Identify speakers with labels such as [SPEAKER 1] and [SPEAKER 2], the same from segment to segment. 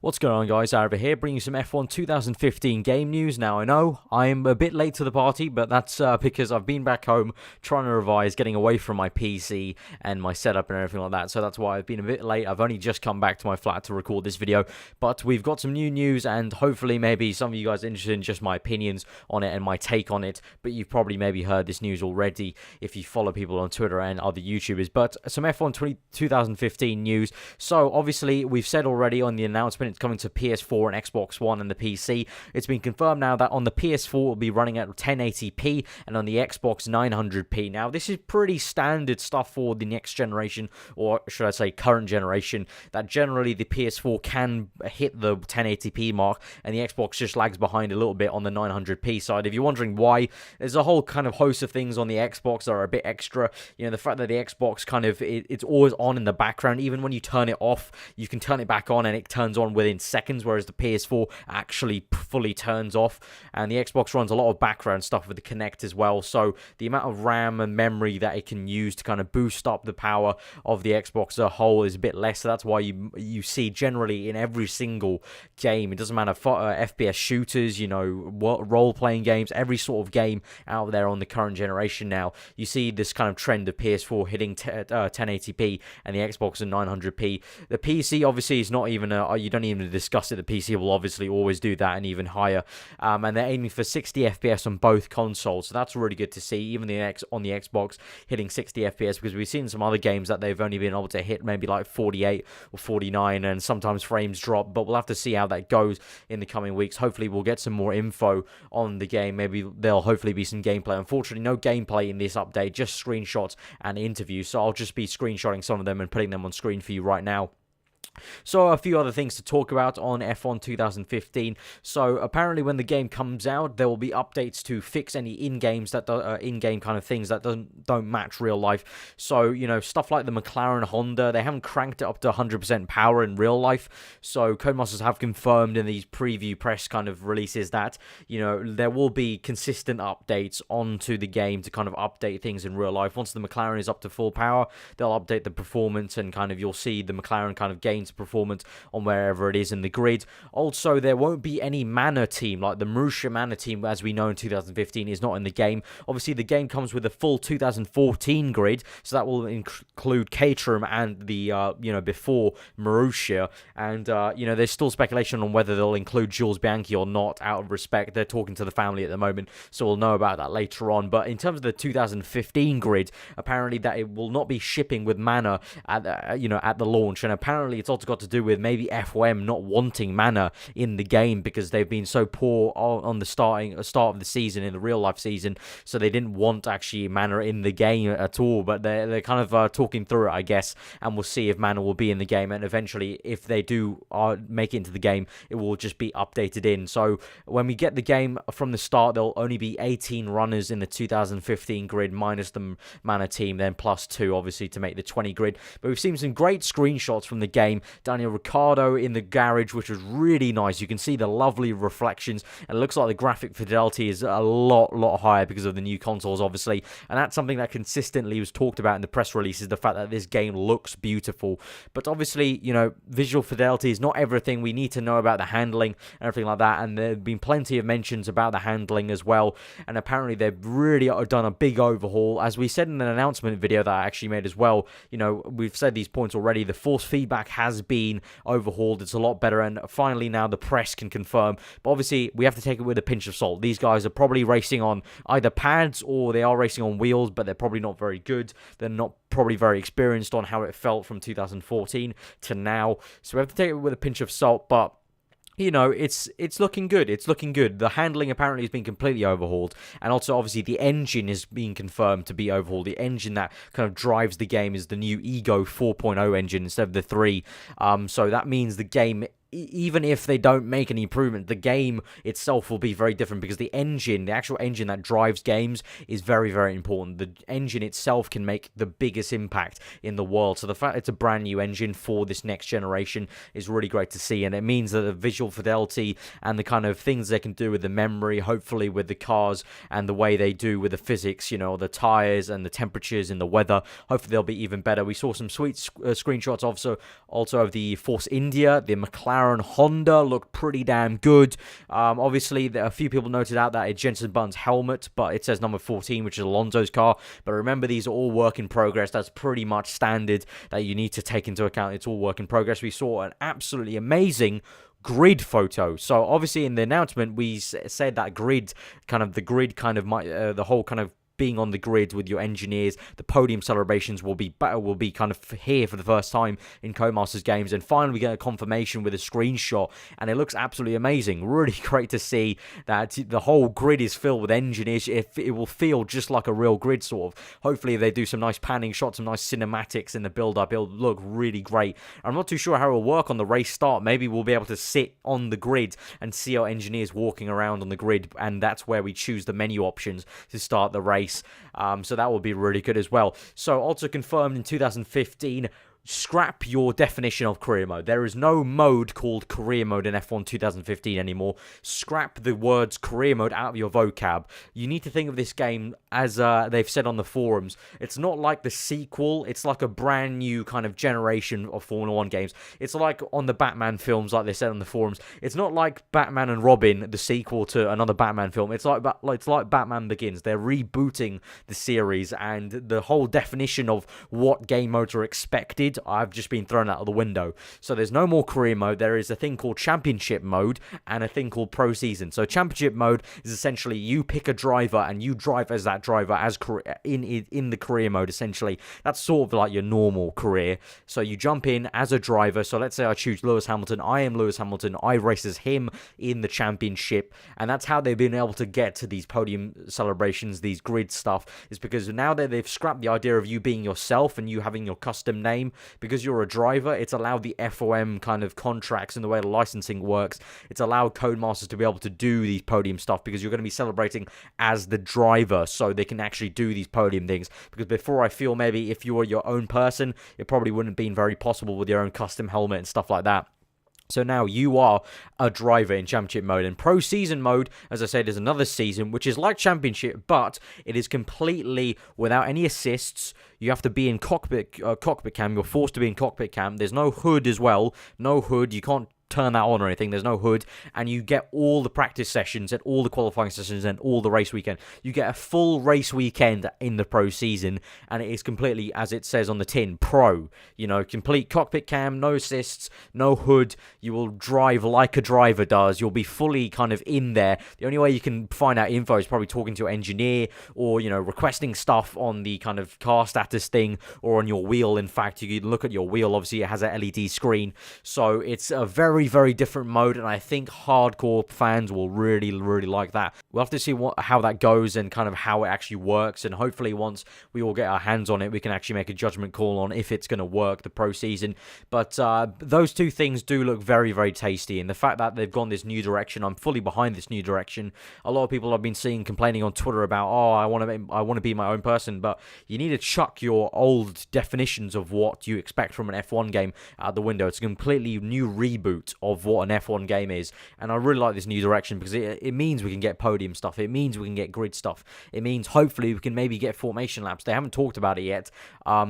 [SPEAKER 1] What's going on, guys? Aarava here, bringing you some F1 2015 game news. Now, I know I'm a bit late to the party, but that's because I've been back home trying to revise, getting away from my PC and my setup and everything like that, so that's why I've been a bit late. I've only just come back to my flat to record this video, but we've got some new news, and hopefully maybe some of you guys are interested in just my opinions on it and my take on it, but you've probably maybe heard this news already if you follow people on Twitter and other YouTubers. But some F1 2015 news. So, obviously, we've said already on the announcement it's coming to PS4 and Xbox One and the PC. It's been confirmed now that on the PS4 it will be running at 1080p and on the Xbox 900p. Now, this is pretty standard stuff for the next generation, or should I say current generation, that generally the PS4 can hit the 1080p mark and the Xbox just lags behind a little bit on the 900p side. If you're wondering why, there's a whole kind of host of things on the Xbox that are a bit extra. You know, the fact that the Xbox kind of, it's always on in the background. Even when you turn it off, you can turn it back on and it turns on within seconds, whereas the PS4 actually fully turns off. And the Xbox runs a lot of background stuff with the Kinect as well, so the amount of RAM and memory that it can use to kind of boost up the power of the Xbox as a whole is a bit less. So that's why you see generally in every single game, it doesn't matter, FPS shooters, you know, role-playing games, every sort of game out there on the current generation now, you see this kind of trend of PS4 hitting 1080p and the Xbox at 900p. The PC obviously is not even you don't even discuss it. The PC will obviously always do that and even higher, and they're aiming for 60 FPS on both consoles, so that's really good to see. Even on the Xbox hitting 60 FPS, because we've seen some other games that they've only been able to hit maybe like 48 or 49, and sometimes frames drop, but we'll have to see how that goes in the coming weeks. Hopefully we'll get some more info on the game. Maybe there'll hopefully be some gameplay. Unfortunately, no gameplay in this update, just screenshots and interviews, so I'll just be screenshotting some of them and putting them on screen for you right now. So a few other things to talk about on F1 2015. So apparently when the game comes out, there will be updates to fix any in-game kind of things that don't match real life. So, you know, stuff like the Mclaren Honda, they haven't cranked it up to 100% power in real life. So Codemasters have confirmed in these preview press kind of releases that, you know, there will be consistent updates onto the game to kind of update things in real life. Once the Mclaren is up to full power, they'll update the performance, and kind of you'll see the Mclaren kind of gains performance on wherever it is in the grid. Also, there won't be any Manor team, like the Marussia Manor team as we know in 2015 is not in the game. Obviously, the game comes with a full 2014 grid, so that will include Caterham and the before Marussia, and there's still speculation on whether they'll include Jules Bianchi or not. Out of respect, they're talking to the family at the moment, so we'll know about that later on. But in terms of the 2015 grid, apparently that it will not be shipping with Manor at the launch, and apparently it's also got to do with maybe FOM not wanting Manor in the game because they've been so poor on the start of the season, in the real life season, so they didn't want actually Manor in the game at all. But they're kind of talking through it, I guess, and we'll see if Manor will be in the game, and eventually if they do make it into the game, it will just be updated in. So when we get the game from the start, there'll only be 18 runners in the 2015 grid minus the Manor team, then plus 2 obviously to make the 20 grid. But we've seen some great screenshots from the game. Daniel Ricciardo in the garage, which was really nice. You can see the lovely reflections, and it looks like the graphic fidelity is a lot higher because of the new consoles, obviously, and that's something that consistently was talked about in the press releases, the fact that this game looks beautiful. But obviously, you know, visual fidelity is not everything. We need to know about the handling and everything like that, and there have been plenty of mentions about the handling as well, and apparently they've really done a big overhaul. As we said in an announcement video that I actually made as well, you know, we've said these points already. The force feedback has been overhauled. It's a lot better, and finally now the press can confirm. But obviously we have to take it with a pinch of salt. These guys are probably racing on either pads or they are racing on wheels, but they're probably not very good. They're not probably very experienced on how it felt from 2014 to now, so we have to take it with a pinch of salt. But you know, it's looking good. It's looking good. The handling apparently has been completely overhauled. And also, obviously, the engine is being confirmed to be overhauled. The engine that kind of drives the game is the new Ego 4.0 engine instead of the 3. So that means the game, even if they don't make any improvement, the game itself will be very different, because the engine, the actual engine that drives games, is very, very important. The engine itself can make the biggest impact in the world. So the fact it's a brand new engine for this next generation is really great to see, and it means that the visual fidelity and the kind of things they can do with the memory, hopefully with the cars and the way they do with the physics, you know, the tires and the temperatures and the weather, hopefully they'll be even better. We saw some sweet screenshots also of the Force India, the Mclaren McLaren, Honda looked pretty damn good. Obviously, a few people noted out that it's Jenson Button's helmet, but it says number 14, which is Alonso's car. But remember, these are all work in progress. That's pretty much standard that you need to take into account. It's all work in progress. We saw an absolutely amazing grid photo. So obviously in the announcement we said that the whole kind of being on the grid with your engineers, the podium celebrations will be kind of here for the first time in Codemasters games, and finally we get a confirmation with a screenshot, and it looks absolutely amazing. Really great to see that the whole grid is filled with engineers. It will feel just like a real grid, sort of. Hopefully they do some nice panning shots, some nice cinematics in the build-up. It'll look really great. I'm not too sure how it'll work on the race start. Maybe we'll be able to sit on the grid and see our engineers walking around on the grid, and that's where we choose the menu options to start the race. So that will be really good as well. So also confirmed in 2015, scrap your definition of career mode. There is no mode called career mode in F1 2015 anymore. Scrap the words career mode out of your vocab. You need to think of this game as they've said on the forums. It's not like the sequel. It's like a brand new kind of generation of Formula 1 games. It's like on the Batman films, like they said on the forums. It's not like Batman and Robin, the sequel to another Batman film. It's like Batman Begins. They're rebooting the series, and the whole definition of what game modes are expected, I've just been thrown out of the window. So there's no more career mode. There is a thing called championship mode and a thing called pro season. So championship mode is essentially you pick a driver and you drive as that driver as in the career mode, essentially. That's sort of like your normal career. So you jump in as a driver. So let's say I choose Lewis Hamilton. I am Lewis Hamilton. I race as him in the championship. And that's how they've been able to get to these podium celebrations, these grid stuff, is because now that they've scrapped the idea of you being yourself and you having your custom name, because you're a driver, it's allowed the FOM kind of contracts and the way the licensing works. It's allowed Codemasters to be able to do these podium stuff because you're going to be celebrating as the driver, so they can actually do these podium things. Because before, I feel maybe if you were your own person, it probably wouldn't have been very possible with your own custom helmet and stuff like that. So now you are a driver in championship mode. And pro season mode, as I said, is another season, which is like championship, but it is completely without any assists. You have to be in cockpit cam. You're forced to be in cockpit cam. There's no hood as well. No hood. You can't turn that on or anything. There's no hood, and you get all the practice sessions and all the qualifying sessions and all the race weekend. You get a full race weekend in the pro season, and it is completely, as it says on the tin, pro. You know, complete cockpit cam, no assists, no hood. You will drive like a driver does. You'll be fully kind of in there. The only way you can find out info is probably talking to your engineer, or, you know, requesting stuff on the kind of car status thing, or on your wheel. In fact, you can look at your wheel. Obviously, it has an LED screen, so it's a very, very different mode, and I think hardcore fans will really, really like that. We'll have to see how that goes and kind of how it actually works, and hopefully once we all get our hands on it, we can actually make a judgment call on if it's going to work, the pro season. But those two things do look very, very tasty, and the fact that they've gone this new direction, I'm fully behind this new direction. A lot of people I've been seeing complaining on Twitter about, oh, I want to be my own person, but you need to chuck your old definitions of what you expect from an F1 game out the window. It's a completely new reboot of what an F1 game is, and I really like this new direction because it means we can get podium stuff, it means we can get grid stuff, it means hopefully we can maybe get formation laps. They haven't talked about it yet,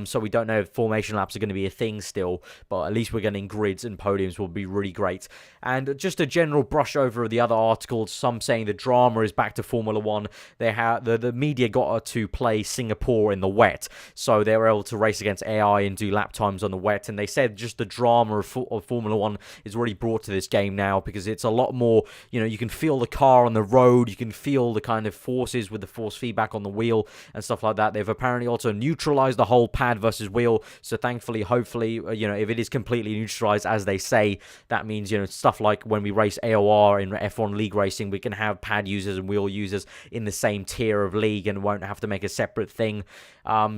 [SPEAKER 1] so we don't know if formation laps are going to be a thing still, but at least we're getting grids and podiums will be really great. And just a general brush over of the other articles, some saying the drama is back to Formula 1. They have the media got to play Singapore in the wet, so they were able to race against AI and do lap times on the wet, and they said just the drama of Formula 1 is really brought to this game now because it's a lot more, you know, you can feel the car on the road, you can feel the kind of forces with the force feedback on the wheel and stuff like that. They've apparently also neutralized the whole pad versus wheel, so thankfully, hopefully, you know, if it is completely neutralized as they say, that means, you know, stuff like when we race AOR in F1 league racing, we can have pad users and wheel users in the same tier of league and won't have to make a separate thing.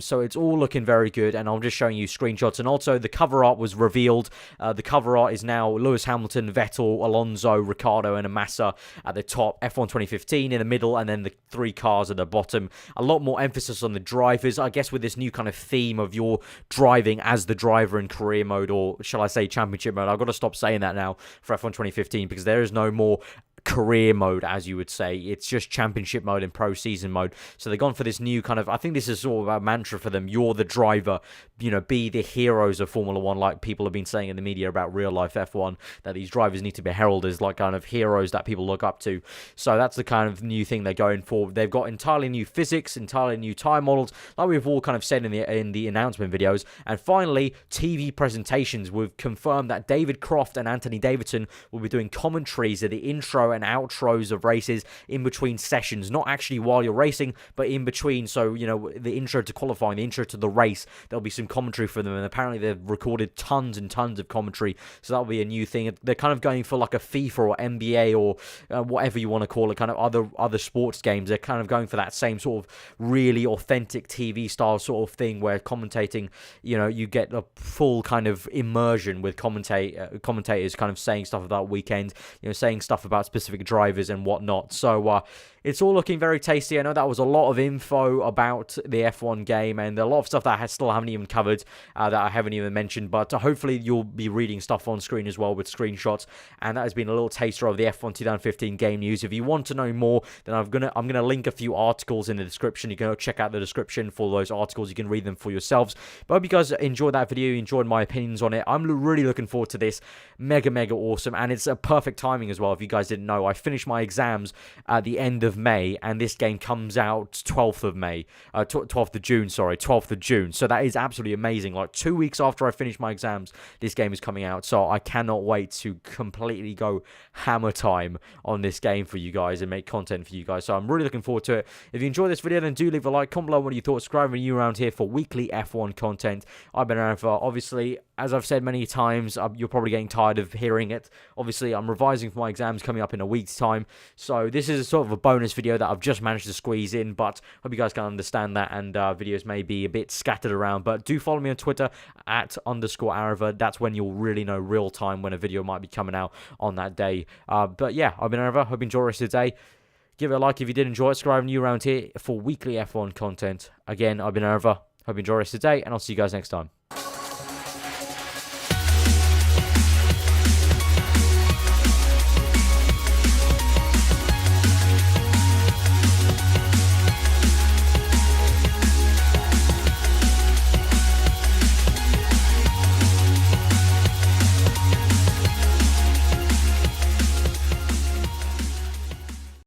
[SPEAKER 1] So it's all looking very good, and I'm just showing you screenshots. And also the cover art was revealed. The cover art is now Lewis Hamilton, Vettel, Alonso, Ricciardo, and Massa at the top, F1 2015 in the middle, and then the three cars at the bottom. A lot more emphasis on the drivers, I guess, with this new kind of theme of you're driving as the driver in career mode, or shall I say championship mode. I've got to stop saying that now for F1 2015 because there is no more career mode, as you would say. It's just championship mode and pro season mode. So they've gone for this new kind of, I think this is sort of a mantra for them. You're the driver, be the heroes of Formula One, like people have been saying in the media about real life F1, that these drivers need to be heralded as like kind of heroes that people look up to. So that's the kind of new thing they're going for. They've got entirely new physics, entirely new tire models, like we've all kind of said in the announcement videos. And finally, TV presentations. We've confirmed that David Croft and Anthony Davidson will be doing commentaries at the intro and outros of races in between sessions, not actually while you're racing, but in between. So, the intro to qualifying, the intro to the race, there'll be some commentary for them, and apparently they've recorded tons and tons of commentary, so that'll be a new thing. They're kind of going for like a FIFA or NBA or whatever you want to call it, kind of other sports games. They're kind of going for that same sort of really authentic TV style sort of thing where commentating, you get a full kind of immersion with commentators kind of saying stuff about weekend, saying stuff about specific drivers and whatnot. So it's all looking very tasty. I know that was a lot of info about the F1 game and a lot of stuff that I still haven't even covered, that I haven't even mentioned, but hopefully you'll be reading stuff on screen as well with screenshots, and that has been a little taster of the F1 2015 game news. If you want to know more, then I'm gonna link a few articles in the description. You can go check out the description for those articles. You can read them for yourselves. But I hope you guys enjoyed that video, enjoyed my opinions on it. I'm really looking forward to this. Mega awesome, and it's a perfect timing as well. If you guys didn't know, I finished my exams at the end of May, and this game comes out 12th of June. So that is absolutely amazing. Like 2 weeks after I finish my exams, this game is coming out. So I cannot wait to completely go hammer time on this game for you guys and make content for you guys. So I'm really looking forward to it. If you enjoyed this video, then do leave a like, comment below what you thought, subscribe when you're around here for weekly F1 content. I've been around for, obviously, as I've said many times, you're probably getting tired of hearing it. Obviously, I'm revising for my exams coming up in a week's time. So this is a sort of a bonus video that I've just managed to squeeze in, but I hope you guys can understand that, and videos may be a bit scattered around. But do follow me on Twitter at _aarava. That's when you'll really know real time when a video might be coming out on that day. But yeah, I've been aarava. Hope you enjoy the rest of the day. Give it a like if you did enjoy it. Subscribe when you're around here for weekly F1 content. Again, I've been aarava. Hope you enjoy the rest of the day, and I'll see you guys next time.